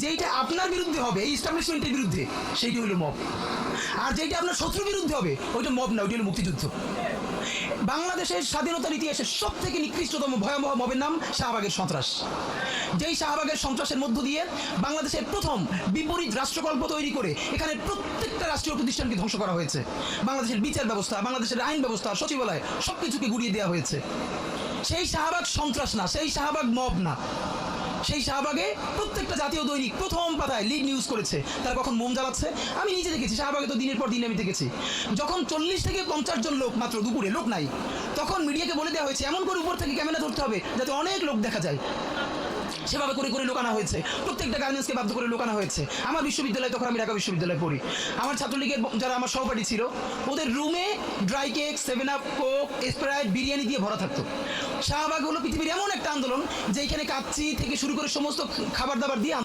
যেইটা আপনার বিরুদ্ধে হবে, এই ইস্টাবলিশমেন্টের বিরুদ্ধে, সেইটি হলো মব। আর যেইটা আপনার শত্রুর বিরুদ্ধে হবে, ওইটা মব না, ওইটা হলো মুক্তিযুদ্ধ। বাংলাদেশের স্বাধীনতার ইতিহাসে সব থেকে নিকৃষ্টতম ভয়াবহ মবের নাম শাহবাগের সন্ত্রাস। যেই শাহবাগের সন্ত্রাসের মধ্য দিয়ে বাংলাদেশের প্রথম বিপরীত রাষ্ট্রকল্প তৈরি করে এখানে প্রত্যেকটা রাষ্ট্রীয় প্রতিষ্ঠানকে ধ্বংস করা হয়েছে। বাংলাদেশের বিচার ব্যবস্থা, বাংলাদেশের আইন ব্যবস্থা, সচিবালয় সব কিছুকে গুড়িয়ে দেওয়া হয়েছে। সেই শাহবাগ সন্ত্রাস না, সেই শাহবাগ মব না। সেই শাহবাগে প্রত্যেকটা জাতীয় দৈনিক প্রথম পাতায় লিড নিউজ করেছে তারা কখন মোম জ্বালাচ্ছে। আমি নিজে দেখেছি, শাহবাগে তো দিনের পর দিন আমি দেখেছি, যখন 40 থেকে 50 জন লোক মাত্র, দুপুরে লোক নাই, তখন মিডিয়াকে বলে দেওয়া হয়েছে এমন করে উপর থেকে ক্যামেরা ধরতে হবে যাতে অনেক লোক দেখা যায়। সেভাবে করে করে লোকানো হয়েছে, প্রত্যেকটা গার্মেন্টসকে বাধ্য করে লোকানো হয়েছে। আমার বিশ্ববিদ্যালয়, তখন আমি ঢাকা বিশ্ববিদ্যালয়ে পড়ি, আমার ছাত্রলীগের যারা আমার সহপাঠী ছিল, ওদের রুমে dry cake, 7 up, Coke, Sprite, biryani দিয়ে ভরা থাকতো। শাহবাগ হলো পৃথিবীর এমন একটা আন্দোলন যেখানে কাচ্চি থেকে শুরু করে সমস্ত খাবার দাবার দিয়ে